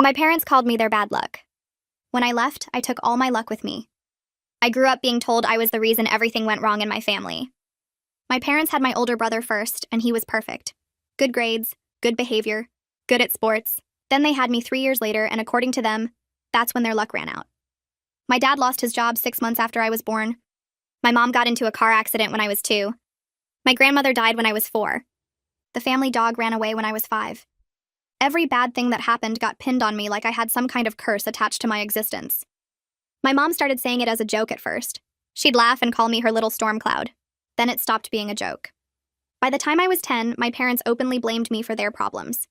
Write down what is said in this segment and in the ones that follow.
My parents called me their bad luck. When I left, I took all my luck with me. I grew up being told I was the reason everything went wrong in my family. My parents had my older brother first, and he was perfect. Good grades, good behavior, good at sports. Then they had me 3 years later, and according to them, that's when their luck ran out. My dad lost his job 6 months after I was born. My mom got into a car accident when I was 2. My grandmother died when I was 4. The family dog ran away when I was 5. Every bad thing that happened got pinned on me like I had some kind of curse attached to my existence. My mom started saying it as a joke at first. She'd laugh and call me her little storm cloud. Then it stopped being a joke. By the time I was 10, my parents openly blamed me for their problems.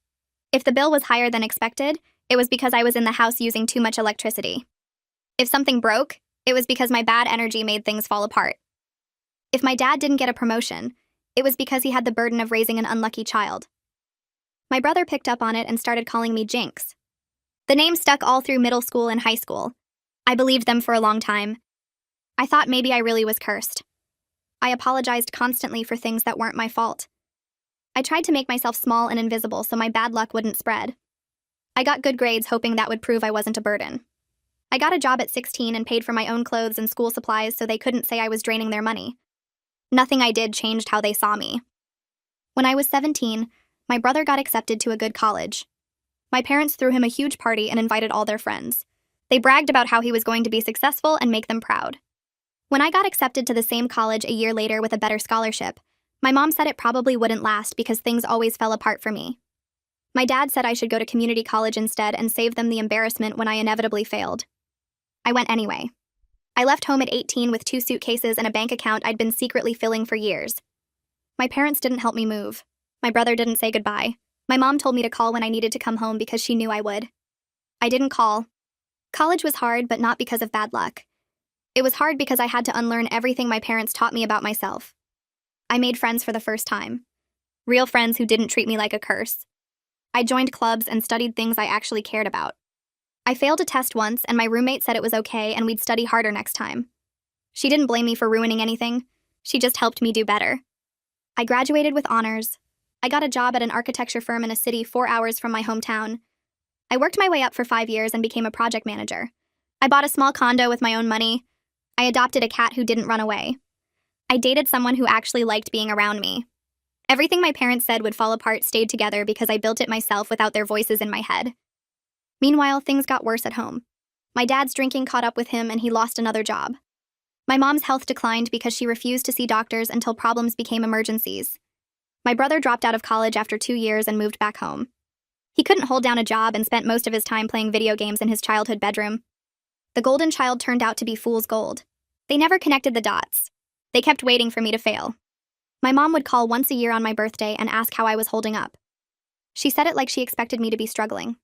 If the bill was higher than expected, it was because I was in the house using too much electricity. If something broke, it was because my bad energy made things fall apart. If my dad didn't get a promotion, it was because he had the burden of raising an unlucky child. My brother picked up on it and started calling me Jinx. The name stuck all through middle school and high school. I believed them for a long time. I thought maybe I really was cursed. I apologized constantly for things that weren't my fault. I tried to make myself small and invisible so my bad luck wouldn't spread. I got good grades hoping that would prove I wasn't a burden. I got a job at 16 and paid for my own clothes and school supplies so they couldn't say I was draining their money. Nothing I did changed how they saw me. When I was 17, my brother got accepted to a good college. My parents threw him a huge party and invited all their friends. They bragged about how he was going to be successful and make them proud. When I got accepted to the same college a year later with a better scholarship, my mom said it probably wouldn't last because things always fell apart for me. My dad said I should go to community college instead and save them the embarrassment when I inevitably failed. I went anyway. I left home at 18 with 2 suitcases and a bank account I'd been secretly filling for years. My parents didn't help me move. My brother didn't say goodbye. My mom told me to call when I needed to come home because she knew I would. I didn't call. College was hard, but not because of bad luck. It was hard because I had to unlearn everything my parents taught me about myself. I made friends for the first time. Real friends who didn't treat me like a curse. I joined clubs and studied things I actually cared about. I failed a test once, and my roommate said it was okay and we'd study harder next time. She didn't blame me for ruining anything. She just helped me do better. I graduated with honors. I got a job at an architecture firm in a city 4 hours from my hometown. I worked my way up for 5 years and became a project manager. I bought a small condo with my own money. I adopted a cat who didn't run away. I dated someone who actually liked being around me. Everything my parents said would fall apart stayed together because I built it myself without their voices in my head. Meanwhile, things got worse at home. My dad's drinking caught up with him and he lost another job. My mom's health declined because she refused to see doctors until problems became emergencies. My brother dropped out of college after 2 years and moved back home. He couldn't hold down a job and spent most of his time playing video games in his childhood bedroom. The golden child turned out to be fool's gold. They never connected the dots. They kept waiting for me to fail. My mom would call once a year on my birthday and ask how I was holding up. She said it like she expected me to be struggling.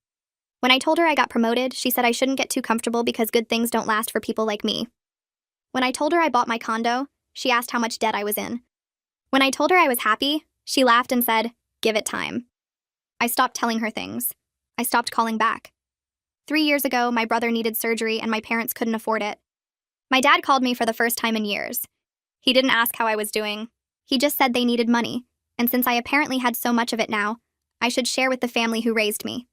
When I told her I got promoted, she said I shouldn't get too comfortable because good things don't last for people like me. When I told her I bought my condo, she asked how much debt I was in. When I told her I was happy, she laughed and said, "Give it time." I stopped telling her things. I stopped calling back. 3 years ago, my brother needed surgery and my parents couldn't afford it. My dad called me for the first time in years. He didn't ask how I was doing. He just said they needed money, and since I apparently had so much of it now, I should share with the family who raised me.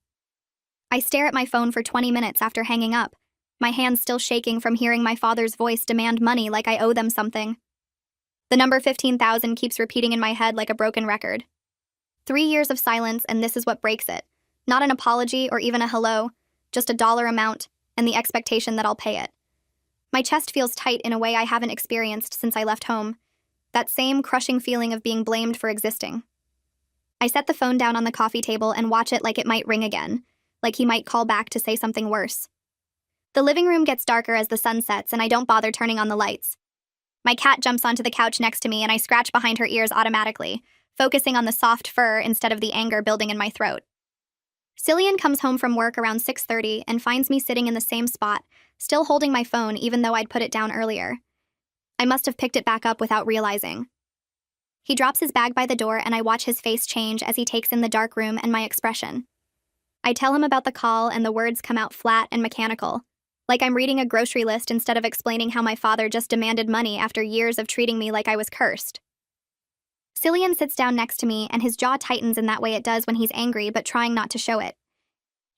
I stare at my phone for 20 minutes after hanging up, my hands still shaking from hearing my father's voice demand money like I owe them something. The number 15,000 keeps repeating in my head like a broken record. 3 years of silence, and this is what breaks it. Not an apology or even a hello, just a dollar amount and the expectation that I'll pay it. My chest feels tight in a way I haven't experienced since I left home. That same crushing feeling of being blamed for existing. I set the phone down on the coffee table and watch it like it might ring again, like he might call back to say something worse. The living room gets darker as the sun sets, and I don't bother turning on the lights. My cat jumps onto the couch next to me, and I scratch behind her ears automatically, focusing on the soft fur instead of the anger building in my throat. Cillian comes home from work around 6:30 and finds me sitting in the same spot, still holding my phone even though I'd put it down earlier. I must have picked it back up without realizing. He drops his bag by the door and I watch his face change as he takes in the dark room and my expression. I tell him about the call and the words come out flat and mechanical, like I'm reading a grocery list instead of explaining how my father just demanded money after years of treating me like I was cursed. Cillian sits down next to me and his jaw tightens in that way it does when he's angry but trying not to show it.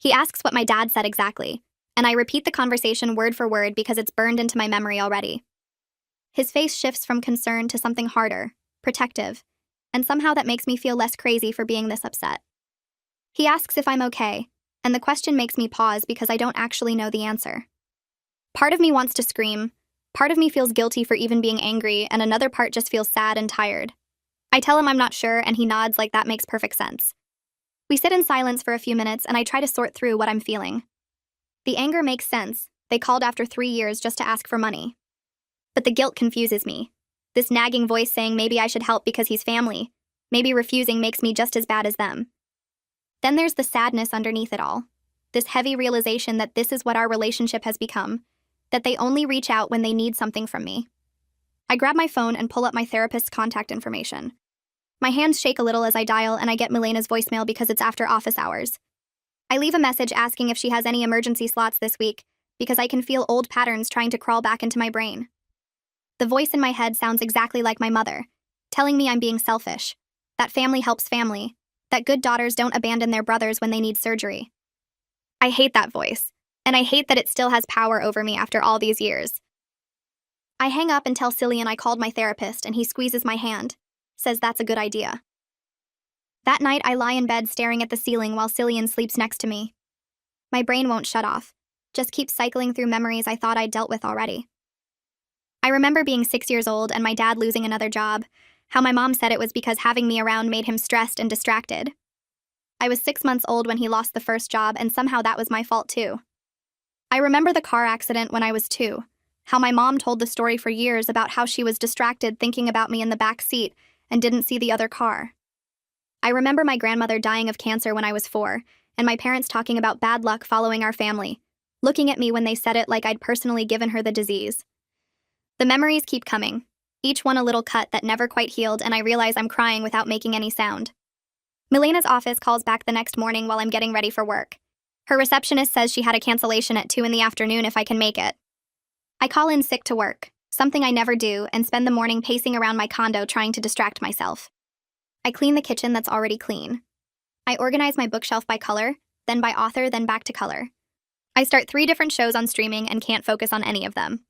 He asks what my dad said exactly, and I repeat the conversation word for word because it's burned into my memory already. His face shifts from concern to something harder, protective, and somehow that makes me feel less crazy for being this upset. He asks if I'm okay, and the question makes me pause because I don't actually know the answer. Part of me wants to scream, part of me feels guilty for even being angry, and another part just feels sad and tired. I tell him I'm not sure, and he nods like that makes perfect sense. We sit in silence for a few minutes, and I try to sort through what I'm feeling. The anger makes sense. They called after 3 years just to ask for money. But the guilt confuses me. This nagging voice saying maybe I should help because he's family. Maybe refusing makes me just as bad as them. Then there's the sadness underneath it all. This heavy realization that this is what our relationship has become, that they only reach out when they need something from me. I grab my phone and pull up my therapist's contact information. My hands shake a little as I dial, and I get Milena's voicemail because it's after office hours. I leave a message asking if she has any emergency slots this week because I can feel old patterns trying to crawl back into my brain. The voice in my head sounds exactly like my mother, telling me I'm being selfish, that family helps family, that good daughters don't abandon their brothers when they need surgery. I hate that voice, and I hate that it still has power over me after all these years. I hang up and tell Cillian I called my therapist, and he squeezes my hand, says that's a good idea. That night, I lie in bed staring at the ceiling while Cillian sleeps next to me. My brain won't shut off, just keeps cycling through memories I thought I'd dealt with already. I remember being 6 years old and my dad losing another job, how my mom said it was because having me around made him stressed and distracted. I was 6 months old when he lost the first job, and somehow that was my fault too. I remember the car accident when I was 2, how my mom told the story for years about how she was distracted thinking about me in the back seat and didn't see the other car. I remember my grandmother dying of cancer when I was 4, and my parents talking about bad luck following our family, looking at me when they said it like I'd personally given her the disease. The memories keep coming, each one a little cut that never quite healed, and I realize I'm crying without making any sound. Milena's office calls back the next morning while I'm getting ready for work. Her receptionist says she had a cancellation at 2 in the afternoon if I can make it. I call in sick to work, something I never do, and spend the morning pacing around my condo trying to distract myself. I clean the kitchen that's already clean. I organize my bookshelf by color, then by author, then back to color. I start 3 different shows on streaming and can't focus on any of them.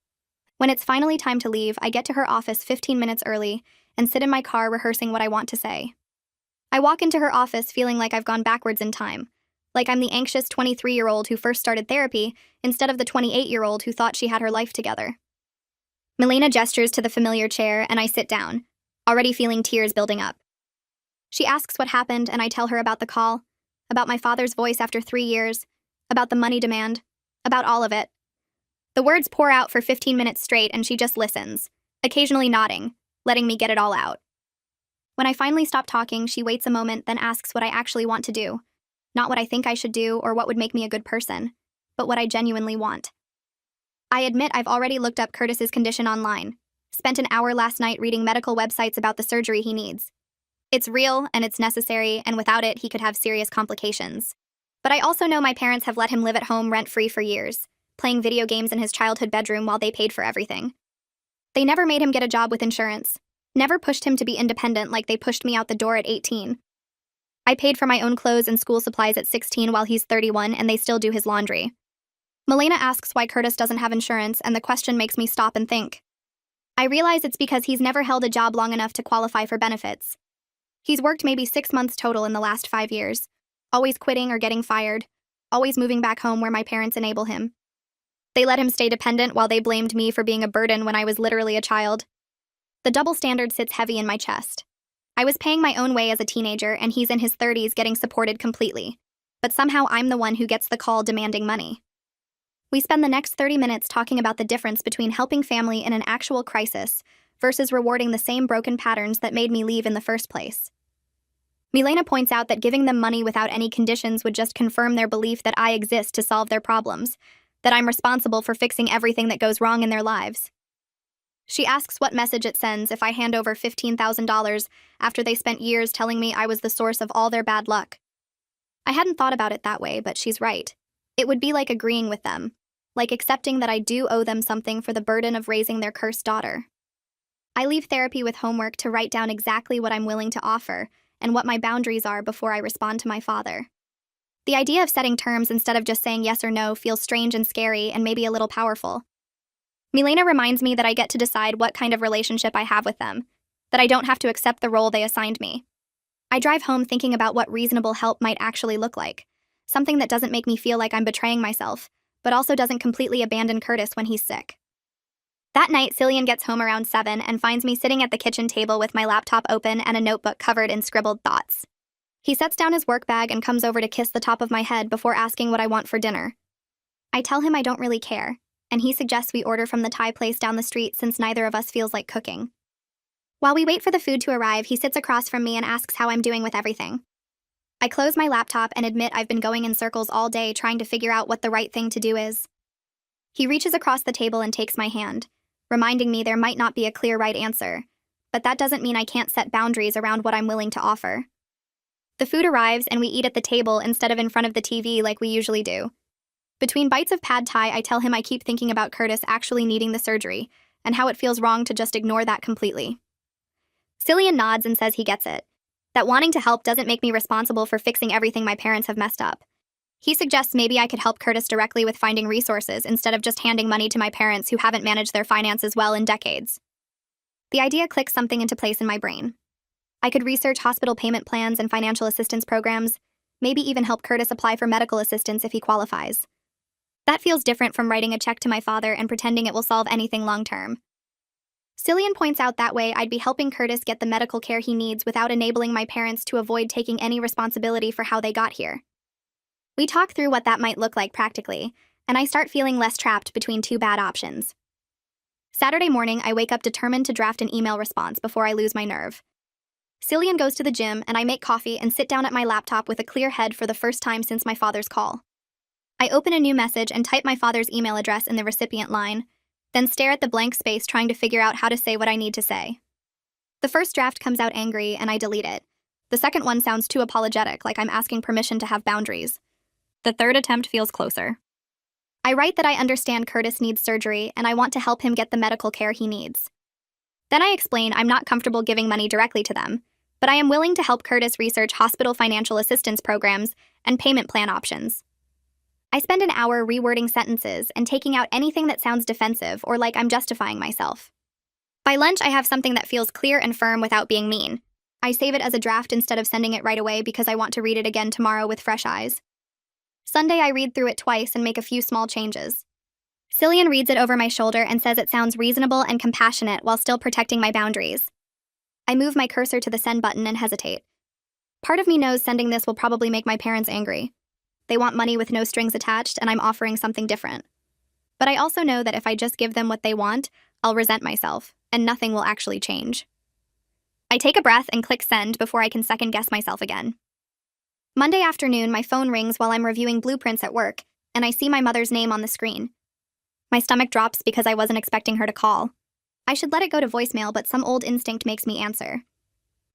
When it's finally time to leave, I get to her office 15 minutes early and sit in my car rehearsing what I want to say. I walk into her office feeling like I've gone backwards in time, like I'm the anxious 23-year-old who first started therapy instead of the 28-year-old who thought she had her life together. Milena gestures to the familiar chair and I sit down, already feeling tears building up. She asks what happened and I tell her about the call, about my father's voice after 3 years, about the money demand, about all of it. The words pour out for 15 minutes straight and she just listens, occasionally nodding, letting me get it all out. When I finally stop talking, she waits a moment, then asks what I actually want to do. Not what I think I should do or what would make me a good person, but what I genuinely want. I admit I've already looked up Curtis's condition online, spent an hour last night reading medical websites about the surgery he needs. It's real and it's necessary, and without it, he could have serious complications. But I also know my parents have let him live at home rent-free for years, playing video games in his childhood bedroom while they paid for everything. They never made him get a job with insurance, never pushed him to be independent like they pushed me out the door at 18. I paid for my own clothes and school supplies at 16 while he's 31, and they still do his laundry. Milena asks why Curtis doesn't have insurance, and the question makes me stop and think. I realize it's because he's never held a job long enough to qualify for benefits. He's worked maybe 6 months total in the last 5 years, always quitting or getting fired, always moving back home where my parents enable him. They let him stay dependent while they blamed me for being a burden when I was literally a child. The double standard sits heavy in my chest. I was paying my own way as a teenager, and he's in his 30s getting supported completely. But somehow I'm the one who gets the call demanding money. We spend the next 30 minutes talking about the difference between helping family in an actual crisis versus rewarding the same broken patterns that made me leave in the first place. Milena points out that giving them money without any conditions would just confirm their belief that I exist to solve their problems, that I'm responsible for fixing everything that goes wrong in their lives. She asks what message it sends if I hand over $15,000 after they spent years telling me I was the source of all their bad luck. I hadn't thought about it that way, but she's right. It would be like agreeing with them, like accepting that I do owe them something for the burden of raising their cursed daughter. I leave therapy with homework to write down exactly what I'm willing to offer and what my boundaries are before I respond to my father. The idea of setting terms instead of just saying yes or no feels strange and scary and maybe a little powerful. Milena reminds me that I get to decide what kind of relationship I have with them, that I don't have to accept the role they assigned me. I drive home thinking about what reasonable help might actually look like, something that doesn't make me feel like I'm betraying myself, but also doesn't completely abandon Curtis when he's sick. That night, Cillian gets home around 7 and finds me sitting at the kitchen table with my laptop open and a notebook covered in scribbled thoughts. He sets down his work bag and comes over to kiss the top of my head before asking what I want for dinner. I tell him I don't really care, and he suggests we order from the Thai place down the street since neither of us feels like cooking. While we wait for the food to arrive, he sits across from me and asks how I'm doing with everything. I close my laptop and admit I've been going in circles all day trying to figure out what the right thing to do is. He reaches across the table and takes my hand, reminding me there might not be a clear right answer, but that doesn't mean I can't set boundaries around what I'm willing to offer. The food arrives and we eat at the table instead of in front of the TV like we usually do. Between bites of pad thai, I tell him I keep thinking about Curtis actually needing the surgery and how it feels wrong to just ignore that completely. Cillian nods and says he gets it, that wanting to help doesn't make me responsible for fixing everything my parents have messed up. He suggests maybe I could help Curtis directly with finding resources instead of just handing money to my parents who haven't managed their finances well in decades. The idea clicks something into place in my brain. I could research hospital payment plans and financial assistance programs, maybe even help Curtis apply for medical assistance if he qualifies. That feels different from writing a check to my father and pretending it will solve anything long-term. Cillian points out that way I'd be helping Curtis get the medical care he needs without enabling my parents to avoid taking any responsibility for how they got here. We talk through what that might look like practically, and I start feeling less trapped between two bad options. Saturday morning, I wake up determined to draft an email response before I lose my nerve. Cillian goes to the gym, and I make coffee and sit down at my laptop with a clear head for the first time since my father's call. I open a new message and type my father's email address in the recipient line, then stare at the blank space trying to figure out how to say what I need to say. The first draft comes out angry, and I delete it. The second one sounds too apologetic, like I'm asking permission to have boundaries. The third attempt feels closer. I write that I understand Curtis needs surgery, and I want to help him get the medical care he needs. Then I explain I'm not comfortable giving money directly to them, but I am willing to help Curtis research hospital financial assistance programs and payment plan options. I spend an hour rewording sentences and taking out anything that sounds defensive or like I'm justifying myself. By lunch, I have something that feels clear and firm without being mean. I save it as a draft instead of sending it right away because I want to read it again tomorrow with fresh eyes. Sunday, I read through it twice and make a few small changes. Cillian reads it over my shoulder and says it sounds reasonable and compassionate while still protecting my boundaries. I move my cursor to the send button and hesitate. Part of me knows sending this will probably make my parents angry. They want money with no strings attached, and I'm offering something different. But I also know that if I just give them what they want, I'll resent myself, and nothing will actually change. I take a breath and click send before I can second-guess myself again. Monday afternoon, my phone rings while I'm reviewing blueprints at work, and I see my mother's name on the screen. My stomach drops because I wasn't expecting her to call. I should let it go to voicemail, but some old instinct makes me answer.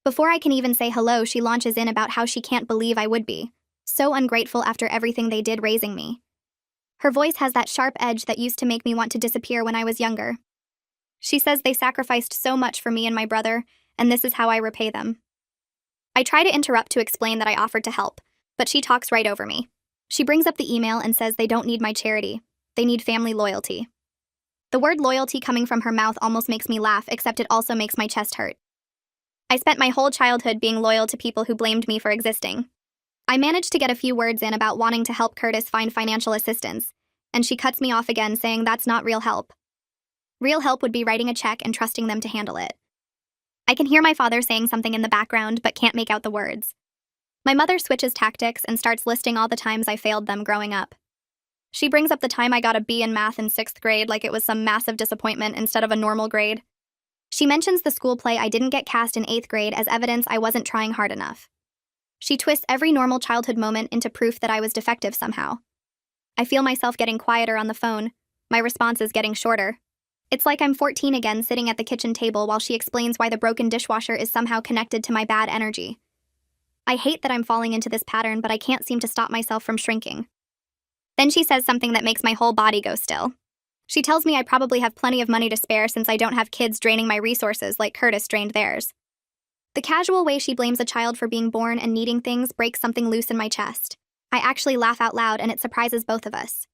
Before I can even say hello, she launches in about how she can't believe I would be. So ungrateful after everything they did raising me. Her voice has that sharp edge that used to make me want to disappear when I was younger. She says they sacrificed so much for me and my brother, and this is how I repay them. I try to interrupt to explain that I offered to help, but she talks right over me. She brings up the email and says they don't need my charity. They need family loyalty. The word loyalty coming from her mouth almost makes me laugh, except it also makes my chest hurt. I spent my whole childhood being loyal to people who blamed me for existing. I managed to get a few words in about wanting to help Curtis find financial assistance, and she cuts me off again, saying that's not real help. Real help would be writing a check and trusting them to handle it. I can hear my father saying something in the background, but can't make out the words. My mother switches tactics and starts listing all the times I failed them growing up. She brings up the time I got a B in math in 6th grade like it was some massive disappointment instead of a normal grade. She mentions the school play I didn't get cast in 8th grade as evidence I wasn't trying hard enough. She twists every normal childhood moment into proof that I was defective somehow. I feel myself getting quieter on the phone. My response is getting shorter. It's like I'm 14 again, sitting at the kitchen table while she explains why the broken dishwasher is somehow connected to my bad energy. I hate that I'm falling into this pattern, but I can't seem to stop myself from shrinking. Then she says something that makes my whole body go still. She tells me I probably have plenty of money to spare since I don't have kids draining my resources like Curtis drained theirs. The casual way she blames a child for being born and needing things breaks something loose in my chest. I actually laugh out loud and it surprises both of us.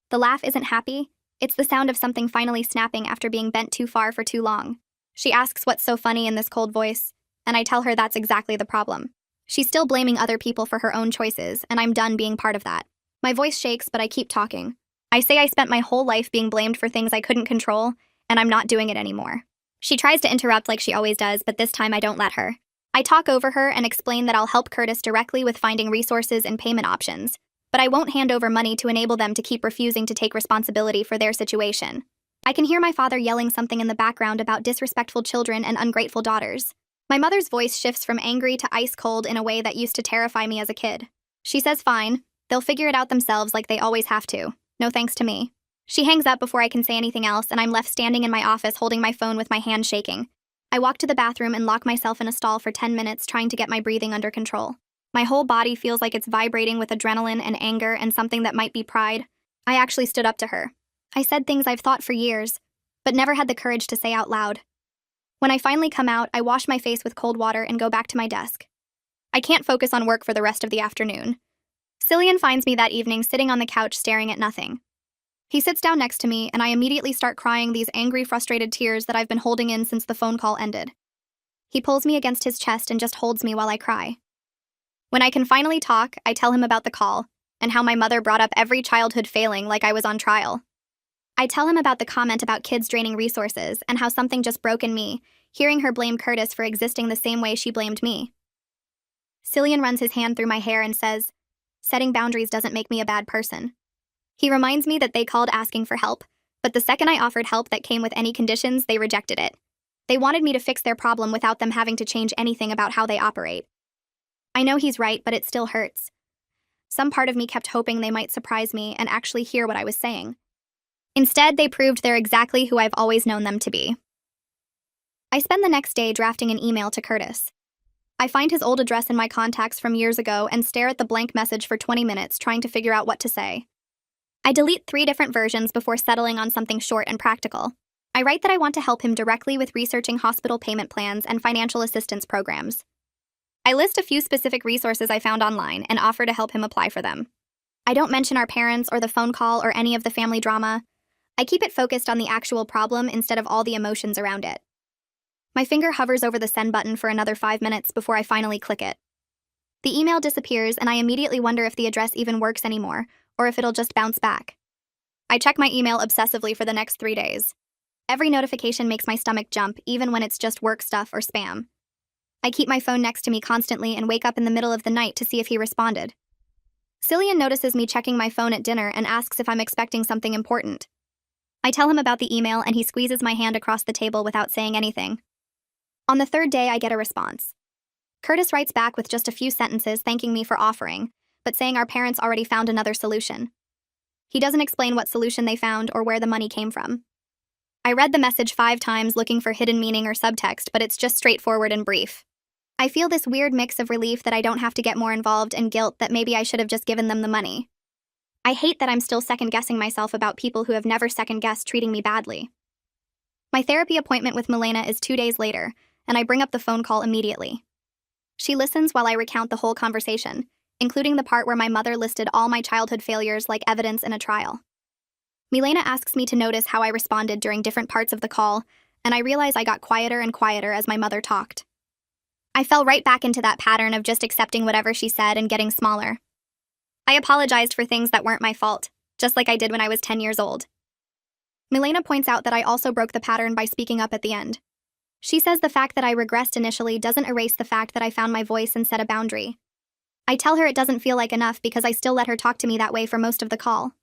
The laugh isn't happy, it's the sound of something finally snapping after being bent too far for too long. She asks what's so funny in this cold voice, and I tell her that's exactly the problem. She's still blaming other people for her own choices, and I'm done being part of that. My voice shakes, but I keep talking. I say I spent my whole life being blamed for things I couldn't control, and I'm not doing it anymore. She tries to interrupt like she always does, but this time I don't let her. I talk over her and explain that I'll help Curtis directly with finding resources and payment options, but I won't hand over money to enable them to keep refusing to take responsibility for their situation. I can hear my father yelling something in the background about disrespectful children and ungrateful daughters. My mother's voice shifts from angry to ice cold in a way that used to terrify me as a kid. She says fine, they'll figure it out themselves like they always have to. No thanks to me. She hangs up before I can say anything else, and I'm left standing in my office holding my phone with my hand shaking. I walk to the bathroom and lock myself in a stall for 10 minutes trying to get my breathing under control. My whole body feels like it's vibrating with adrenaline and anger and something that might be pride. I actually stood up to her. I said things I've thought for years, but never had the courage to say out loud. When I finally come out, I wash my face with cold water and go back to my desk. I can't focus on work for the rest of the afternoon. Cillian finds me that evening sitting on the couch staring at nothing. He sits down next to me, and I immediately start crying these angry, frustrated tears that I've been holding in since the phone call ended. He pulls me against his chest and just holds me while I cry. When I can finally talk, I tell him about the call, and how my mother brought up every childhood failing like I was on trial. I tell him about the comment about kids draining resources, and how something just broke in me, hearing her blame Curtis for existing the same way she blamed me. Cillian runs his hand through my hair and says, "Setting boundaries doesn't make me a bad person." He reminds me that they called asking for help, but the second I offered help that came with any conditions, they rejected it. They wanted me to fix their problem without them having to change anything about how they operate. I know he's right, but it still hurts. Some part of me kept hoping they might surprise me and actually hear what I was saying. Instead, they proved they're exactly who I've always known them to be. I spend the next day drafting an email to Curtis. I find his old address in my contacts from years ago and stare at the blank message for 20 minutes trying to figure out what to say. I delete 3 different versions before settling on something short and practical. I write that I want to help him directly with researching hospital payment plans and financial assistance programs. I list a few specific resources I found online and offer to help him apply for them. I don't mention our parents or the phone call or any of the family drama. I keep it focused on the actual problem instead of all the emotions around it. My finger hovers over the send button for another 5 minutes before I finally click it. The email disappears, and I immediately wonder if the address even works anymore, or if it'll just bounce back. I check my email obsessively for the next 3 days. Every notification makes my stomach jump, even when it's just work stuff or spam. I keep my phone next to me constantly and wake up in the middle of the night to see if he responded. Cillian notices me checking my phone at dinner and asks if I'm expecting something important. I tell him about the email, and he squeezes my hand across the table without saying anything. On the 3rd day, I get a response. Curtis writes back with just a few sentences thanking me for offering, but saying our parents already found another solution. He doesn't explain what solution they found or where the money came from. I read the message 5 times looking for hidden meaning or subtext, but it's just straightforward and brief. I feel this weird mix of relief that I don't have to get more involved and guilt that maybe I should have just given them the money. I hate that I'm still second-guessing myself about people who have never second-guessed treating me badly. My therapy appointment with Milena is 2 days later, and I bring up the phone call immediately. She listens while I recount the whole conversation, including the part where my mother listed all my childhood failures like evidence in a trial. Milena asks me to notice how I responded during different parts of the call, and I realize I got quieter and quieter as my mother talked. I fell right back into that pattern of just accepting whatever she said and getting smaller. I apologized for things that weren't my fault, just like I did when I was 10 years old. Milena points out that I also broke the pattern by speaking up at the end. She says the fact that I regressed initially doesn't erase the fact that I found my voice and set a boundary. I tell her it doesn't feel like enough because I still let her talk to me that way for most of the call.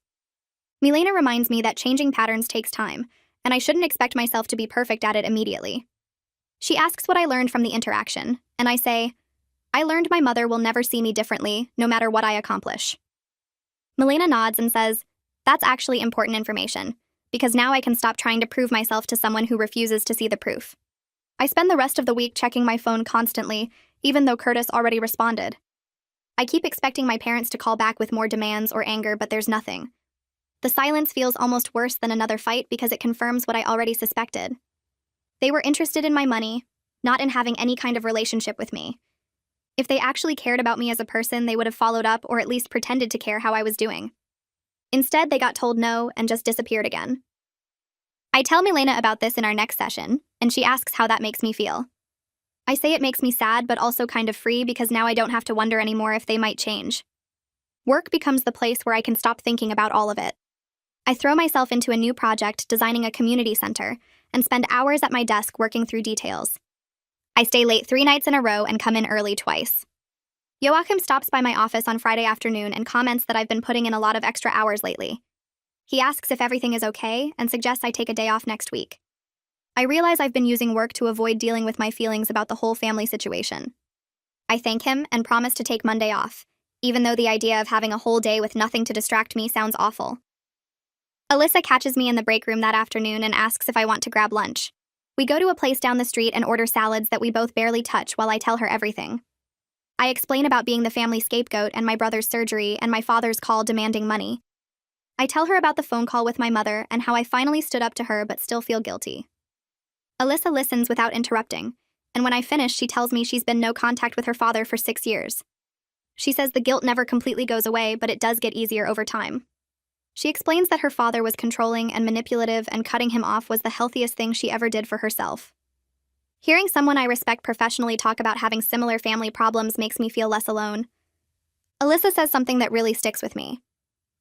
Milena reminds me that changing patterns takes time, and I shouldn't expect myself to be perfect at it immediately. She asks what I learned from the interaction, and I say, I learned my mother will never see me differently, no matter what I accomplish. Milena nods and says, that's actually important information, because now I can stop trying to prove myself to someone who refuses to see the proof. I spend the rest of the week checking my phone constantly, even though Curtis already responded. I keep expecting my parents to call back with more demands or anger, but there's nothing. The silence feels almost worse than another fight because it confirms what I already suspected. They were interested in my money, not in having any kind of relationship with me. If they actually cared about me as a person, they would have followed up or at least pretended to care how I was doing. Instead, they got told no and just disappeared again. I tell Milena about this in our next session, and she asks how that makes me feel. I say it makes me sad but also kind of free because now I don't have to wonder anymore if they might change. Work becomes the place where I can stop thinking about all of it. I throw myself into a new project designing a community center and spend hours at my desk working through details. I stay late 3 nights in a row and come in early twice. Joachim stops by my office on Friday afternoon and comments that I've been putting in a lot of extra hours lately. He asks if everything is okay and suggests I take a day off next week. I realize I've been using work to avoid dealing with my feelings about the whole family situation. I thank him and promise to take Monday off, even though the idea of having a whole day with nothing to distract me sounds awful. Alyssa catches me in the break room that afternoon and asks if I want to grab lunch. We go to a place down the street and order salads that we both barely touch while I tell her everything. I explain about being the family scapegoat and my brother's surgery and my father's call demanding money. I tell her about the phone call with my mother and how I finally stood up to her but still feel guilty. Alyssa listens without interrupting, and when I finish, she tells me she's been no contact with her father for 6 years. She says the guilt never completely goes away, but it does get easier over time. She explains that her father was controlling and manipulative and cutting him off was the healthiest thing she ever did for herself. Hearing someone I respect professionally talk about having similar family problems makes me feel less alone. Alyssa says something that really sticks with me.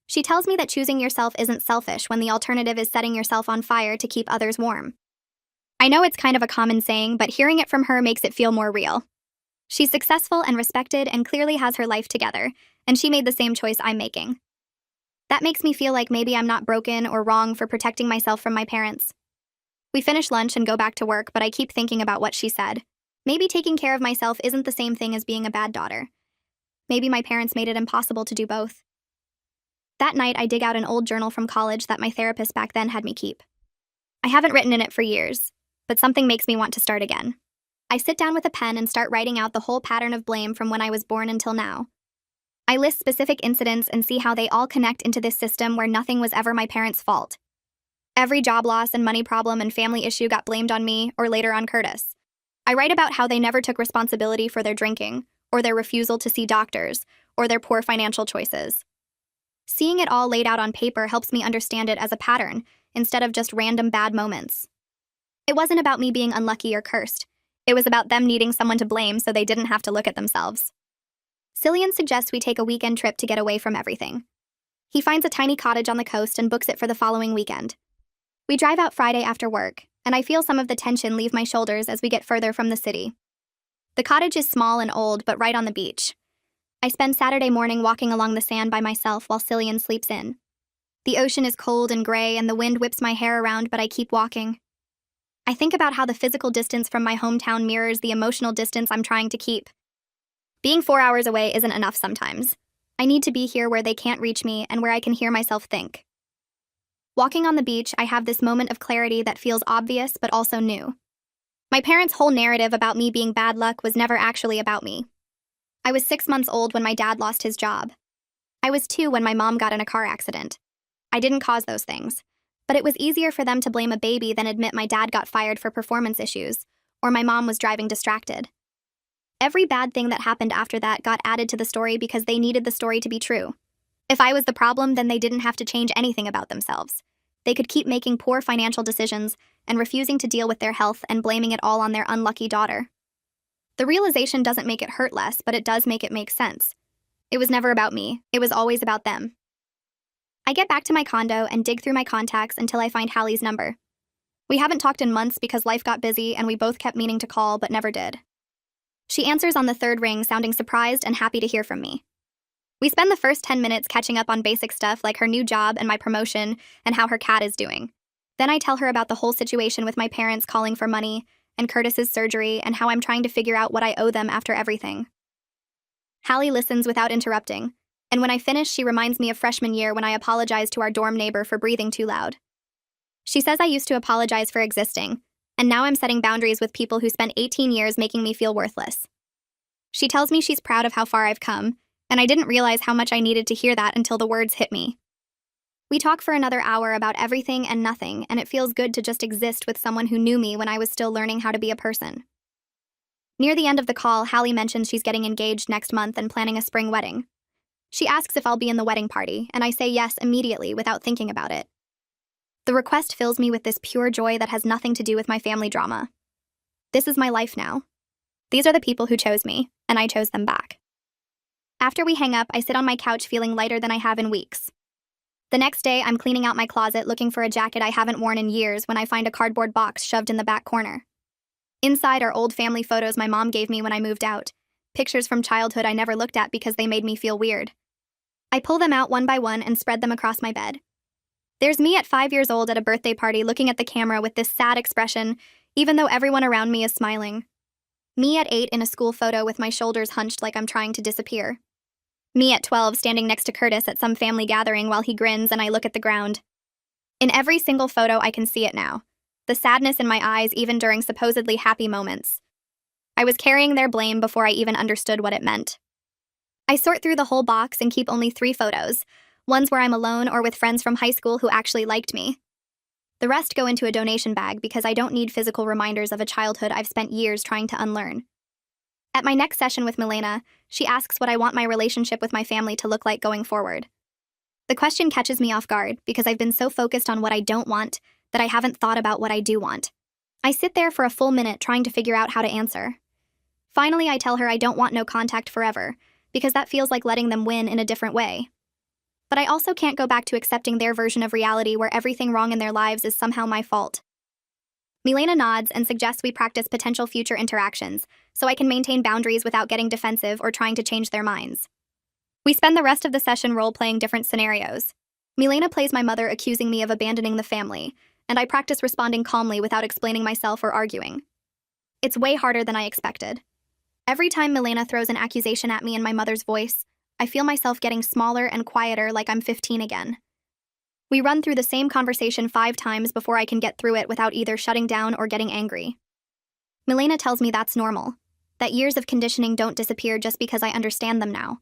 She tells me that choosing yourself isn't selfish when the alternative is setting yourself on fire to keep others warm. I know it's kind of a common saying, but hearing it from her makes it feel more real. She's successful and respected and clearly has her life together, and she made the same choice I'm making. That makes me feel like maybe I'm not broken or wrong for protecting myself from my parents. We finish lunch and go back to work, but I keep thinking about what she said. Maybe taking care of myself isn't the same thing as being a bad daughter. Maybe my parents made it impossible to do both. That night, I dig out an old journal from college that my therapist back then had me keep. I haven't written in it for years, but something makes me want to start again. I sit down with a pen and start writing out the whole pattern of blame from when I was born until now. I list specific incidents and see how they all connect into this system where nothing was ever my parents' fault. Every job loss and money problem and family issue got blamed on me or later on Curtis. I write about how they never took responsibility for their drinking, or their refusal to see doctors, or their poor financial choices. Seeing it all laid out on paper helps me understand it as a pattern, instead of just random bad moments. It wasn't about me being unlucky or cursed. It was about them needing someone to blame so they didn't have to look at themselves. Cillian suggests we take a weekend trip to get away from everything. He finds a tiny cottage on the coast and books it for the following weekend. We drive out Friday after work, and I feel some of the tension leave my shoulders as we get further from the city. The cottage is small and old, but right on the beach. I spend Saturday morning walking along the sand by myself while Cillian sleeps in. The ocean is cold and gray, and the wind whips my hair around, but I keep walking. I think about how the physical distance from my hometown mirrors the emotional distance I'm trying to keep. Being 4 hours away isn't enough sometimes. I need to be here where they can't reach me and where I can hear myself think. Walking on the beach, I have this moment of clarity that feels obvious but also new. My parents' whole narrative about me being bad luck was never actually about me. I was 6 months old when my dad lost his job. I was 2 when my mom got in a car accident. I didn't cause those things, but it was easier for them to blame a baby than admit my dad got fired for performance issues, or my mom was driving distracted. Every bad thing that happened after that got added to the story because they needed the story to be true. If I was the problem, then they didn't have to change anything about themselves. They could keep making poor financial decisions and refusing to deal with their health and blaming it all on their unlucky daughter. The realization doesn't make it hurt less, but it does make it make sense. It was never about me. It was always about them. I get back to my condo and dig through my contacts until I find Hallie's number. We haven't talked in months because life got busy and we both kept meaning to call but never did. She answers on the 3rd ring, sounding surprised and happy to hear from me. We spend the first 10 minutes catching up on basic stuff like her new job and my promotion and how her cat is doing. Then I tell her about the whole situation with my parents calling for money and Curtis's surgery and how I'm trying to figure out what I owe them after everything. Hallie listens without interrupting, and when I finish, she reminds me of freshman year when I apologized to our dorm neighbor for breathing too loud. She says I used to apologize for existing, and now I'm setting boundaries with people who spent 18 years making me feel worthless. She tells me she's proud of how far I've come, and I didn't realize how much I needed to hear that until the words hit me. We talk for another hour about everything and nothing, and it feels good to just exist with someone who knew me when I was still learning how to be a person. Near the end of the call, Hallie mentions she's getting engaged next month and planning a spring wedding. She asks if I'll be in the wedding party, and I say yes immediately without thinking about it. The request fills me with this pure joy that has nothing to do with my family drama. This is my life now. These are the people who chose me, and I chose them back. After we hang up, I sit on my couch feeling lighter than I have in weeks. The next day, I'm cleaning out my closet looking for a jacket I haven't worn in years when I find a cardboard box shoved in the back corner. Inside are old family photos my mom gave me when I moved out, pictures from childhood I never looked at because they made me feel weird. I pull them out one by one and spread them across my bed. There's me at 5 years old at a birthday party looking at the camera with this sad expression, even though everyone around me is smiling. Me at 8 in a school photo with my shoulders hunched like I'm trying to disappear. Me at 12 standing next to Curtis at some family gathering while he grins and I look at the ground. In every single photo I can see it now, the sadness in my eyes even during supposedly happy moments. I was carrying their blame before I even understood what it meant. I sort through the whole box and keep only 3 photos, ones where I'm alone or with friends from high school who actually liked me. The rest go into a donation bag because I don't need physical reminders of a childhood I've spent years trying to unlearn. At my next session with Milena, she asks what I want my relationship with my family to look like going forward. The question catches me off guard because I've been so focused on what I don't want that I haven't thought about what I do want. I sit there for a full minute trying to figure out how to answer. Finally, I tell her I don't want no contact forever, because that feels like letting them win in a different way. But I also can't go back to accepting their version of reality where everything wrong in their lives is somehow my fault. Milena nods and suggests we practice potential future interactions, so I can maintain boundaries without getting defensive or trying to change their minds. We spend the rest of the session role-playing different scenarios. Milena plays my mother accusing me of abandoning the family, and I practice responding calmly without explaining myself or arguing. It's way harder than I expected. Every time Milena throws an accusation at me in my mother's voice, I feel myself getting smaller and quieter like I'm 15 again. We run through the same conversation 5 times before I can get through it without either shutting down or getting angry. Milena tells me that's normal, that years of conditioning don't disappear just because I understand them now.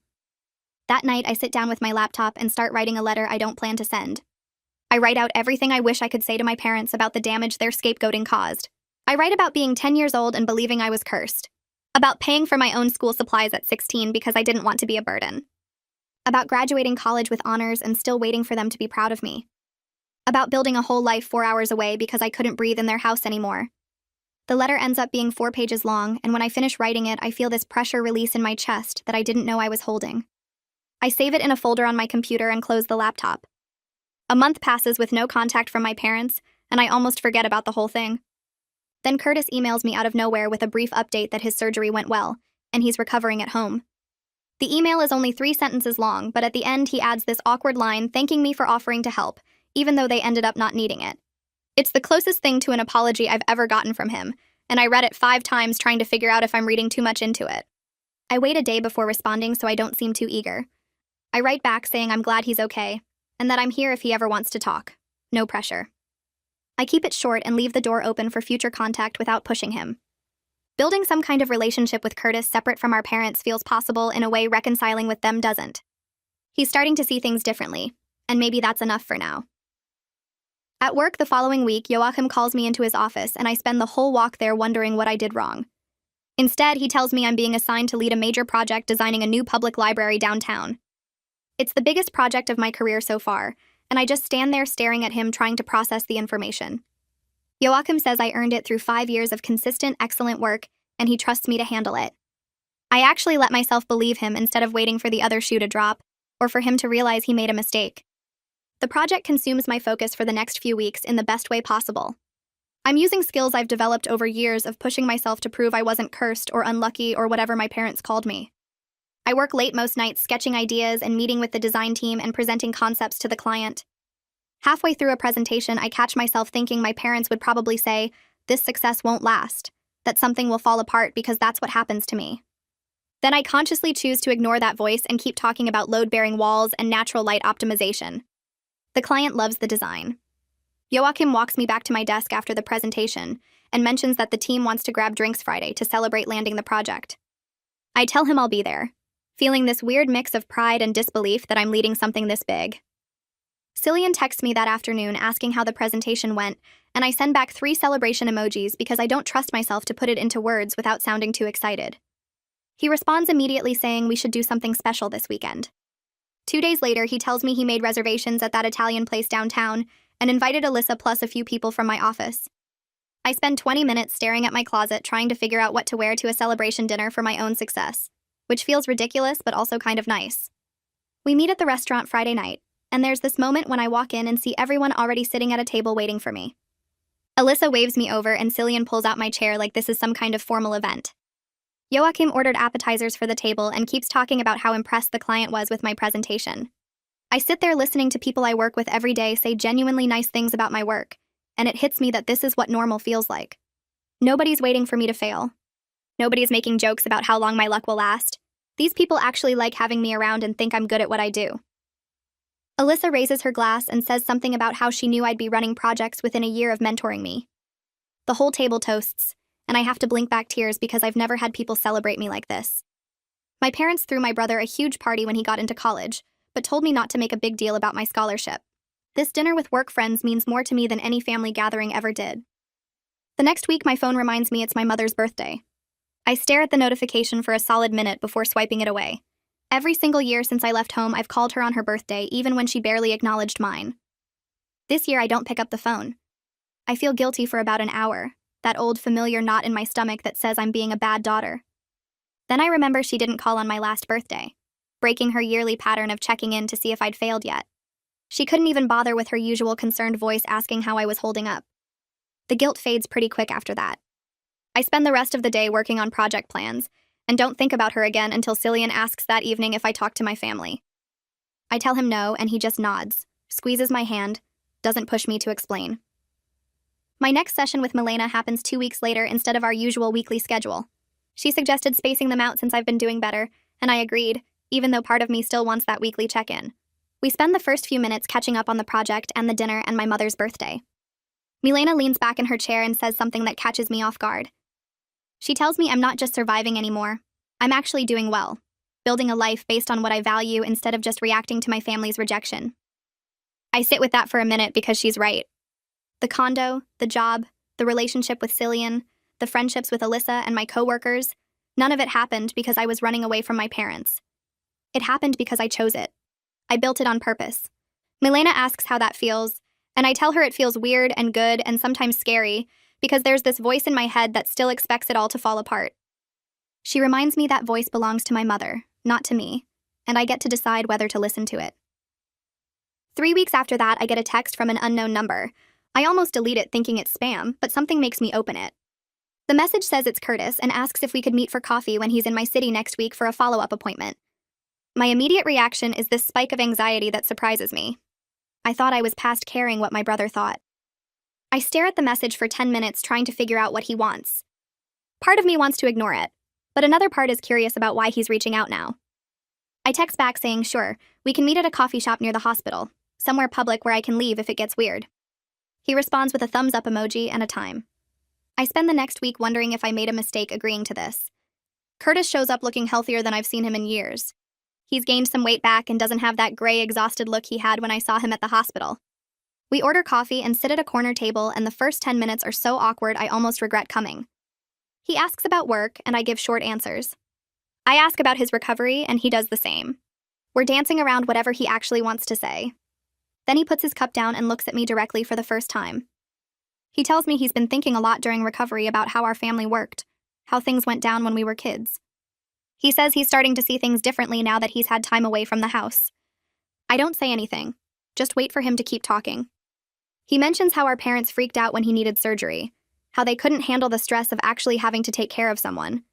That night, I sit down with my laptop and start writing a letter I don't plan to send. I write out everything I wish I could say to my parents about the damage their scapegoating caused. I write about being 10 years old and believing I was cursed. About paying for my own school supplies at 16 because I didn't want to be a burden. About graduating college with honors and still waiting for them to be proud of me. About building a whole life 4 hours away because I couldn't breathe in their house anymore. The letter ends up being 4 pages long, and when I finish writing it, I feel this pressure release in my chest that I didn't know I was holding. I save it in a folder on my computer and close the laptop. A month passes with no contact from my parents, and I almost forget about the whole thing. Then Curtis emails me out of nowhere with a brief update that his surgery went well, and he's recovering at home. The email is only 3 sentences long, but at the end he adds this awkward line thanking me for offering to help, even though they ended up not needing it. It's the closest thing to an apology I've ever gotten from him, and I read it 5 times trying to figure out if I'm reading too much into it. I wait a day before responding so I don't seem too eager. I write back saying I'm glad he's okay, and that I'm here if he ever wants to talk. No pressure. I keep it short and leave the door open for future contact without pushing him. Building some kind of relationship with Curtis separate from our parents feels possible in a way reconciling with them doesn't. He's starting to see things differently, and maybe that's enough for now. At work the following week, Joachim calls me into his office, and I spend the whole walk there wondering what I did wrong. Instead, he tells me I'm being assigned to lead a major project designing a new public library downtown. It's the biggest project of my career so far, and I just stand there staring at him trying to process the information. Joachim says I earned it through 5 years of consistent, excellent work, and he trusts me to handle it. I actually let myself believe him instead of waiting for the other shoe to drop, or for him to realize he made a mistake. The project consumes my focus for the next few weeks in the best way possible. I'm using skills I've developed over years of pushing myself to prove I wasn't cursed or unlucky or whatever my parents called me. I work late most nights sketching ideas and meeting with the design team and presenting concepts to the client. Halfway through a presentation, I catch myself thinking my parents would probably say, "This success won't last," that something will fall apart because that's what happens to me. Then I consciously choose to ignore that voice and keep talking about load-bearing walls and natural light optimization. The client loves the design. Joachim walks me back to my desk after the presentation and mentions that the team wants to grab drinks Friday to celebrate landing the project. I tell him I'll be there, feeling this weird mix of pride and disbelief that I'm leading something this big. Cillian texts me that afternoon asking how the presentation went, and I send back 3 celebration emojis because I don't trust myself to put it into words without sounding too excited. He responds immediately saying we should do something special this weekend. 2 days later, he tells me he made reservations at that Italian place downtown and invited Alyssa plus a few people from my office. I spend 20 minutes staring at my closet trying to figure out what to wear to a celebration dinner for my own success, which feels ridiculous but also kind of nice. We meet at the restaurant Friday night, and there's this moment when I walk in and see everyone already sitting at a table waiting for me. Alyssa waves me over and Cillian pulls out my chair like this is some kind of formal event. Joachim ordered appetizers for the table and keeps talking about how impressed the client was with my presentation. I sit there listening to people I work with every day say genuinely nice things about my work, and it hits me that this is what normal feels like. Nobody's waiting for me to fail. Nobody's making jokes about how long my luck will last. These people actually like having me around and think I'm good at what I do. Alyssa raises her glass and says something about how she knew I'd be running projects within a year of mentoring me. The whole table toasts, and I have to blink back tears because I've never had people celebrate me like this. My parents threw my brother a huge party when he got into college, but told me not to make a big deal about my scholarship. This dinner with work friends means more to me than any family gathering ever did. The next week, my phone reminds me it's my mother's birthday. I stare at the notification for a solid minute before swiping it away. Every single year since I left home, I've called her on her birthday, even when she barely acknowledged mine. This year, I don't pick up the phone. I feel guilty for about an hour, that old familiar knot in my stomach that says I'm being a bad daughter. Then I remember she didn't call on my last birthday, breaking her yearly pattern of checking in to see if I'd failed yet. She couldn't even bother with her usual concerned voice asking how I was holding up. The guilt fades pretty quick after that. I spend the rest of the day working on project plans, and don't think about her again until Cillian asks that evening if I talk to my family. I tell him no, and he just nods, squeezes my hand, doesn't push me to explain. My next session with Milena happens 2 weeks later instead of our usual weekly schedule. She suggested spacing them out since I've been doing better, and I agreed, even though part of me still wants that weekly check-in. We spend the first few minutes catching up on the project and the dinner and my mother's birthday. Milena leans back in her chair and says something that catches me off guard. She tells me I'm not just surviving anymore. I'm actually doing well, building a life based on what I value instead of just reacting to my family's rejection. I sit with that for a minute because she's right. The condo, the job, the relationship with Cillian, the friendships with Alyssa and my coworkers, none of it happened because I was running away from my parents. It happened because I chose it. I built it on purpose. Milena asks how that feels, and I tell her it feels weird and good and sometimes scary because there's this voice in my head that still expects it all to fall apart. She reminds me that voice belongs to my mother, not to me, and I get to decide whether to listen to it. 3 weeks after that, I get a text from an unknown number. I almost delete it thinking it's spam, but something makes me open it. The message says it's Curtis and asks if we could meet for coffee when he's in my city next week for a follow-up appointment. My immediate reaction is this spike of anxiety that surprises me. I thought I was past caring what my brother thought. I stare at the message for 10 minutes trying to figure out what he wants. Part of me wants to ignore it, but another part is curious about why he's reaching out now. I text back saying, sure, we can meet at a coffee shop near the hospital, somewhere public where I can leave if it gets weird. He responds with a thumbs up emoji and a time. I spend the next week wondering if I made a mistake agreeing to this. Curtis shows up looking healthier than I've seen him in years. He's gained some weight back and doesn't have that gray, exhausted look he had when I saw him at the hospital. We order coffee and sit at a corner table, and the first 10 minutes are so awkward I almost regret coming. He asks about work, and I give short answers. I ask about his recovery, and he does the same. We're dancing around whatever he actually wants to say. Then he puts his cup down and looks at me directly for the first time. He tells me he's been thinking a lot during recovery about how our family worked, how things went down when we were kids. He says he's starting to see things differently now that he's had time away from the house. I don't say anything, just wait for him to keep talking. He mentions how our parents freaked out when he needed surgery, how they couldn't handle the stress of actually having to take care of someone.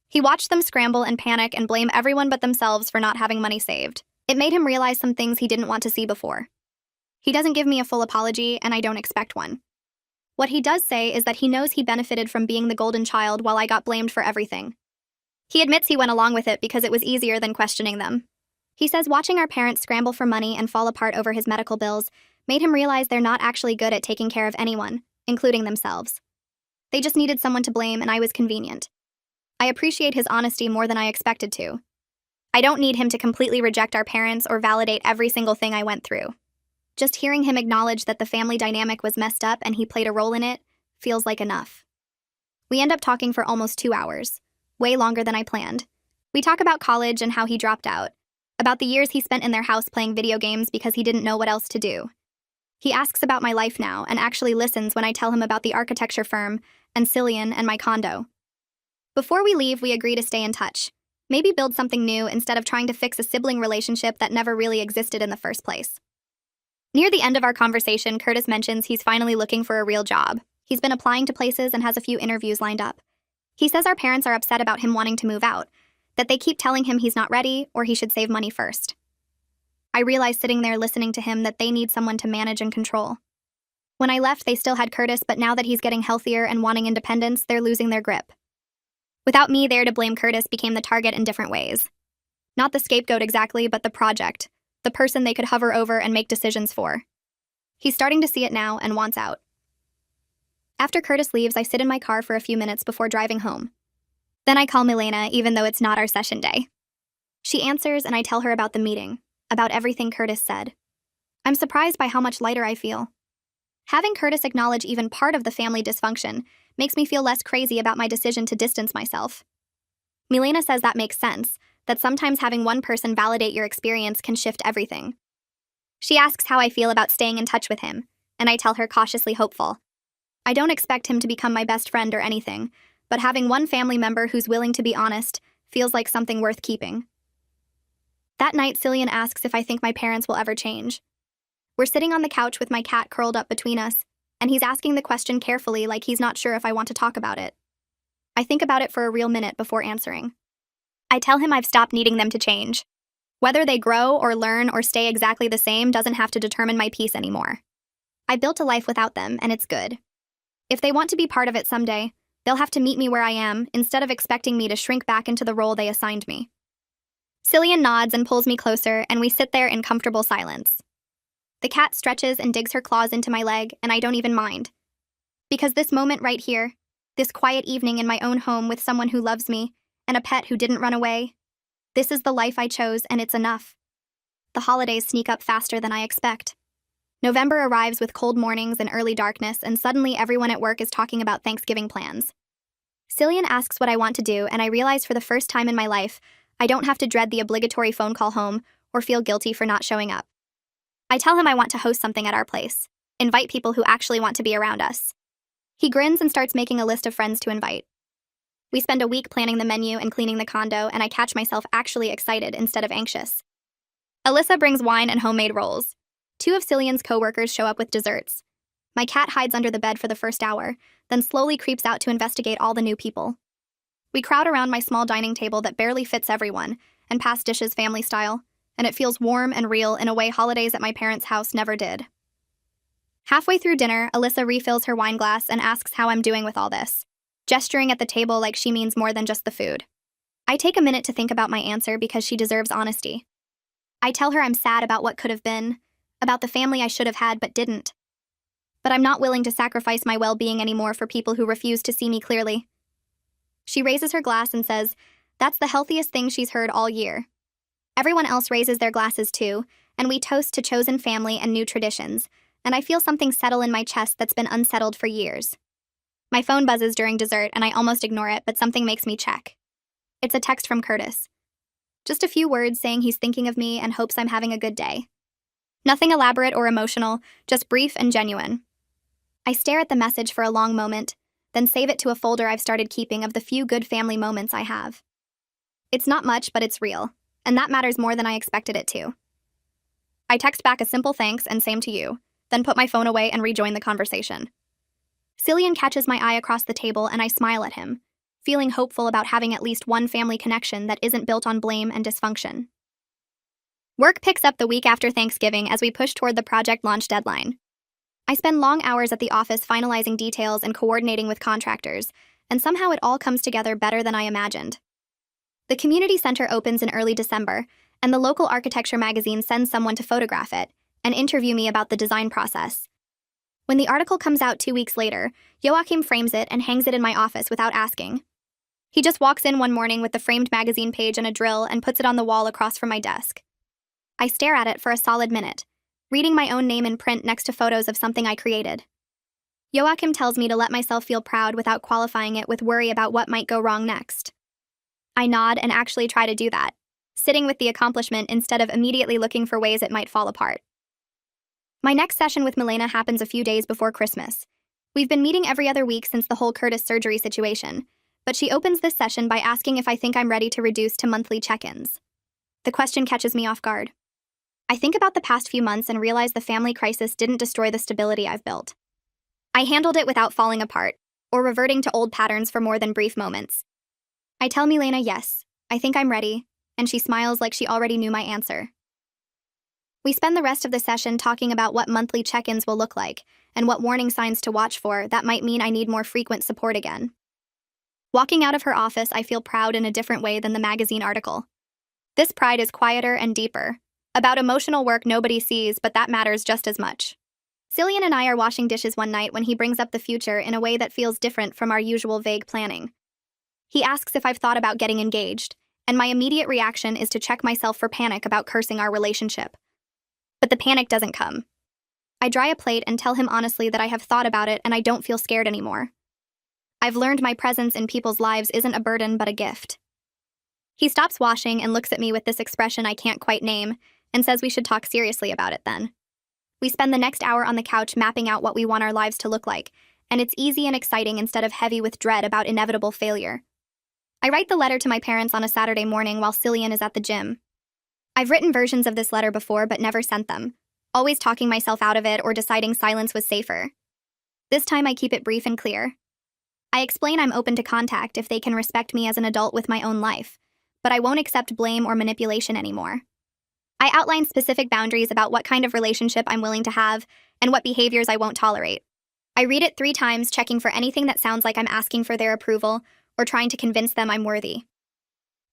He watched them scramble and panic and blame everyone but themselves for not having money saved. It made him realize some things he didn't want to see before. He doesn't give me a full apology, and I don't expect one. What he does say is that he knows he benefited from being the golden child while I got blamed for everything. He admits he went along with it because it was easier than questioning them. He says watching our parents scramble for money and fall apart over his medical bills made him realize they're not actually good at taking care of anyone, including themselves. They just needed someone to blame, and I was convenient. I appreciate his honesty more than I expected to. I don't need him to completely reject our parents or validate every single thing I went through. Just hearing him acknowledge that the family dynamic was messed up and he played a role in it feels like enough. We end up talking for almost 2 hours, way longer than I planned. We talk about college and how he dropped out, about the years he spent in their house playing video games because he didn't know what else to do. He asks about my life now and actually listens when I tell him about the architecture firm and Cillian and my condo. Before we leave, we agree to stay in touch. Maybe build something new instead of trying to fix a sibling relationship that never really existed in the first place. Near the end of our conversation, Curtis mentions he's finally looking for a real job. He's been applying to places and has a few interviews lined up. He says our parents are upset about him wanting to move out, that they keep telling him he's not ready or he should save money first. I realize sitting there listening to him that they need someone to manage and control. When I left, they still had Curtis, but now that he's getting healthier and wanting independence, they're losing their grip. Without me there to blame, Curtis became the target in different ways. Not the scapegoat exactly, but the project, the person they could hover over and make decisions for. He's starting to see it now and wants out. After Curtis leaves, I sit in my car for a few minutes before driving home. Then I call Milena, even though it's not our session day. She answers and I tell her about the meeting, about everything Curtis said. I'm surprised by how much lighter I feel. Having Curtis acknowledge even part of the family dysfunction makes me feel less crazy about my decision to distance myself. Milena says that makes sense, that sometimes having one person validate your experience can shift everything. She asks how I feel about staying in touch with him, and I tell her cautiously hopeful. I don't expect him to become my best friend or anything, but having one family member who's willing to be honest feels like something worth keeping. That night, Cillian asks if I think my parents will ever change. We're sitting on the couch with my cat curled up between us, and he's asking the question carefully like he's not sure if I want to talk about it. I think about it for a real minute before answering. I tell him I've stopped needing them to change. Whether they grow or learn or stay exactly the same doesn't have to determine my peace anymore. I built a life without them, and it's good. If they want to be part of it someday, they'll have to meet me where I am instead of expecting me to shrink back into the role they assigned me. Cillian nods and pulls me closer, and we sit there in comfortable silence. The cat stretches and digs her claws into my leg, and I don't even mind. Because this moment right here, this quiet evening in my own home with someone who loves me, and a pet who didn't run away, this is the life I chose, and it's enough. The holidays sneak up faster than I expect. November arrives with cold mornings and early darkness, and suddenly everyone at work is talking about Thanksgiving plans. Cillian asks what I want to do, and I realize for the first time in my life, I don't have to dread the obligatory phone call home or feel guilty for not showing up. I tell him I want to host something at our place, invite people who actually want to be around us. He grins and starts making a list of friends to invite. We spend a week planning the menu and cleaning the condo, and I catch myself actually excited instead of anxious. Alyssa brings wine and homemade rolls. 2 of Cillian's coworkers show up with desserts. My cat hides under the bed for the first hour, then slowly creeps out to investigate all the new people. We crowd around my small dining table that barely fits everyone, and pass dishes family style, and it feels warm and real in a way holidays at my parents' house never did. Halfway through dinner, Alyssa refills her wine glass and asks how I'm doing with all this, gesturing at the table like she means more than just the food. I take a minute to think about my answer because she deserves honesty. I tell her I'm sad about what could have been, about the family I should have had but didn't. But I'm not willing to sacrifice my well-being anymore for people who refuse to see me clearly. She raises her glass and says, that's the healthiest thing she's heard all year. Everyone else raises their glasses too, and we toast to chosen family and new traditions, and I feel something settle in my chest that's been unsettled for years. My phone buzzes during dessert, and I almost ignore it, but something makes me check. It's a text from Curtis. Just a few words saying he's thinking of me and hopes I'm having a good day. Nothing elaborate or emotional, just brief and genuine. I stare at the message for a long moment, then save it to a folder I've started keeping of the few good family moments I have. It's not much, but it's real, and that matters more than I expected it to. I text back a simple thanks and same to you, then put my phone away and rejoin the conversation. Cillian catches my eye across the table and I smile at him, feeling hopeful about having at least one family connection that isn't built on blame and dysfunction. Work picks up the week after Thanksgiving as we push toward the project launch deadline. I spend long hours at the office finalizing details and coordinating with contractors, and somehow it all comes together better than I imagined. The community center opens in early December, and the local architecture magazine sends someone to photograph it and interview me about the design process. When the article comes out 2 weeks later, Joachim frames it and hangs it in my office without asking. He just walks in one morning with the framed magazine page and a drill and puts it on the wall across from my desk. I stare at it for a solid minute, reading my own name in print next to photos of something I created. Joachim tells me to let myself feel proud without qualifying it with worry about what might go wrong next. I nod and actually try to do that, sitting with the accomplishment instead of immediately looking for ways it might fall apart. My next session with Milena happens a few days before Christmas. We've been meeting every other week since the whole Curtis surgery situation, but she opens this session by asking if I think I'm ready to reduce to monthly check-ins. The question catches me off guard. I think about the past few months and realize the family crisis didn't destroy the stability I've built. I handled it without falling apart, or reverting to old patterns for more than brief moments. I tell Milena yes, I think I'm ready, and she smiles like she already knew my answer. We spend the rest of the session talking about what monthly check-ins will look like, and what warning signs to watch for that might mean I need more frequent support again. Walking out of her office, I feel proud in a different way than the magazine article. This pride is quieter and deeper, about emotional work nobody sees, but that matters just as much. Cillian and I are washing dishes one night when he brings up the future in a way that feels different from our usual vague planning. He asks if I've thought about getting engaged, and my immediate reaction is to check myself for panic about cursing our relationship. But the panic doesn't come. I dry a plate and tell him honestly that I have thought about it and I don't feel scared anymore. I've learned my presence in people's lives isn't a burden but a gift. He stops washing and looks at me with this expression I can't quite name, and says we should talk seriously about it then. We spend the next hour on the couch mapping out what we want our lives to look like, and it's easy and exciting instead of heavy with dread about inevitable failure. I write the letter to my parents on a Saturday morning while Cillian is at the gym. I've written versions of this letter before but never sent them, always talking myself out of it or deciding silence was safer. This time I keep it brief and clear. I explain I'm open to contact if they can respect me as an adult with my own life, but I won't accept blame or manipulation anymore. I outline specific boundaries about what kind of relationship I'm willing to have and what behaviors I won't tolerate. I read it 3 times, checking for anything that sounds like I'm asking for their approval or trying to convince them I'm worthy.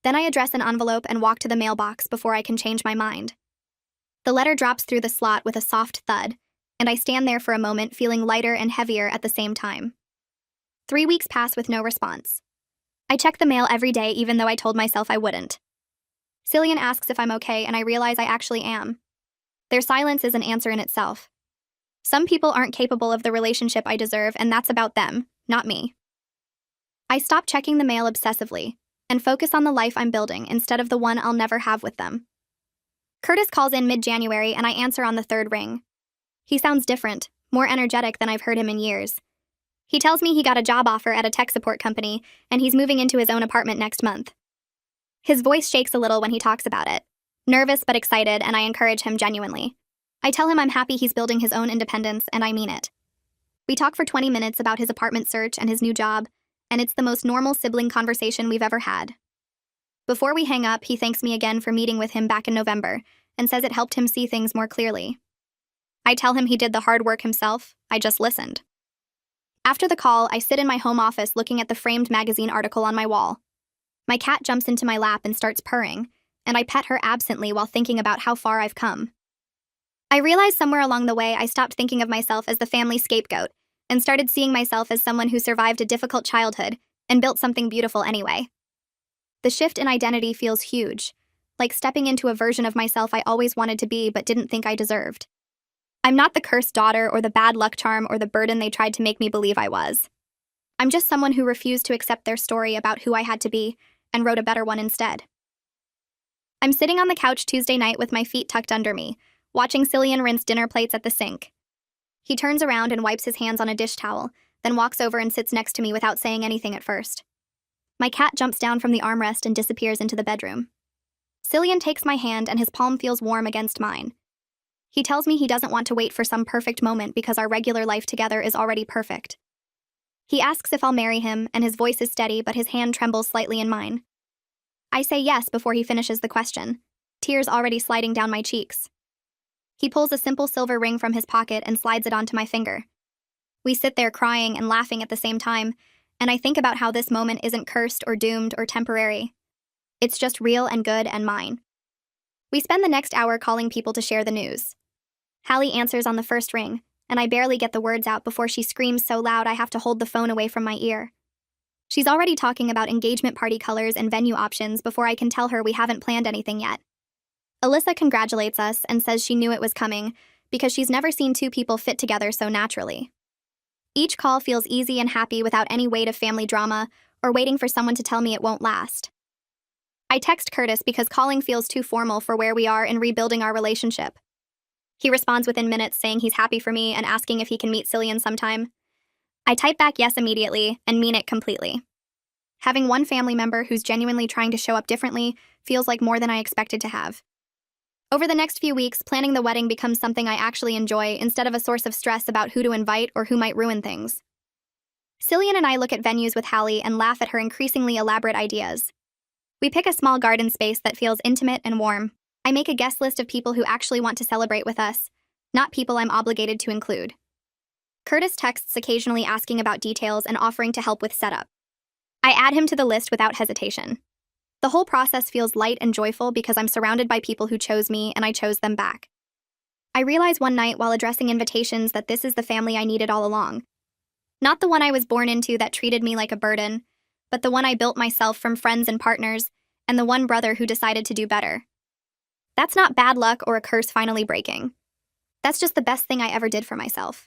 Then I address an envelope and walk to the mailbox before I can change my mind. The letter drops through the slot with a soft thud, and I stand there for a moment feeling lighter and heavier at the same time. 3 weeks pass with no response. I check the mail every day even though I told myself I wouldn't. Cillian asks if I'm okay, and I realize I actually am. Their silence is an answer in itself. Some people aren't capable of the relationship I deserve, and that's about them, not me. I stop checking the mail obsessively and focus on the life I'm building instead of the one I'll never have with them. Curtis calls in mid-January, and I answer on the 3rd ring. He sounds different, more energetic than I've heard him in years. He tells me he got a job offer at a tech support company, and he's moving into his own apartment next month. His voice shakes a little when he talks about it, nervous but excited, and I encourage him genuinely. I tell him I'm happy he's building his own independence, and I mean it. We talk for 20 minutes about his apartment search and his new job, and it's the most normal sibling conversation we've ever had. Before we hang up, he thanks me again for meeting with him back in November, and says it helped him see things more clearly. I tell him he did the hard work himself, I just listened. After the call, I sit in my home office looking at the framed magazine article on my wall. My cat jumps into my lap and starts purring, and I pet her absently while thinking about how far I've come. I realized somewhere along the way I stopped thinking of myself as the family scapegoat and started seeing myself as someone who survived a difficult childhood and built something beautiful anyway. The shift in identity feels huge, like stepping into a version of myself I always wanted to be but didn't think I deserved. I'm not the cursed daughter or the bad luck charm or the burden they tried to make me believe I was. I'm just someone who refused to accept their story about who I had to be and wrote a better one instead. I'm sitting on the couch Tuesday night with my feet tucked under me, watching Cillian rinse dinner plates at the sink. He turns around and wipes his hands on a dish towel, then walks over and sits next to me without saying anything at first. My cat jumps down from the armrest and disappears into the bedroom. Cillian takes my hand and his palm feels warm against mine. He tells me he doesn't want to wait for some perfect moment because our regular life together is already perfect. He asks if I'll marry him, and his voice is steady, but his hand trembles slightly in mine. I say yes before he finishes the question, tears already sliding down my cheeks. He pulls a simple silver ring from his pocket and slides it onto my finger. We sit there crying and laughing at the same time, and I think about how this moment isn't cursed or doomed or temporary. It's just real and good and mine. We spend the next hour calling people to share the news. Hallie answers on the first ring, and I barely get the words out before she screams so loud I have to hold the phone away from my ear. She's already talking about engagement party colors and venue options before I can tell her we haven't planned anything yet. Alyssa congratulates us and says she knew it was coming, because she's never seen two people fit together so naturally. Each call feels easy and happy without any weight of family drama or waiting for someone to tell me it won't last. I text Curtis because calling feels too formal for where we are in rebuilding our relationship. He responds within minutes saying he's happy for me and asking if he can meet Cillian sometime. I type back yes immediately and mean it completely. Having one family member who's genuinely trying to show up differently feels like more than I expected to have. Over the next few weeks, planning the wedding becomes something I actually enjoy instead of a source of stress about who to invite or who might ruin things. Cillian and I look at venues with Hallie and laugh at her increasingly elaborate ideas. We pick a small garden space that feels intimate and warm. I make a guest list of people who actually want to celebrate with us, not people I'm obligated to include. Curtis texts occasionally asking about details and offering to help with setup. I add him to the list without hesitation. The whole process feels light and joyful because I'm surrounded by people who chose me and I chose them back. I realize one night while addressing invitations that this is the family I needed all along. Not the one I was born into that treated me like a burden, but the one I built myself from friends and partners, and the one brother who decided to do better. That's not bad luck or a curse finally breaking. That's just the best thing I ever did for myself.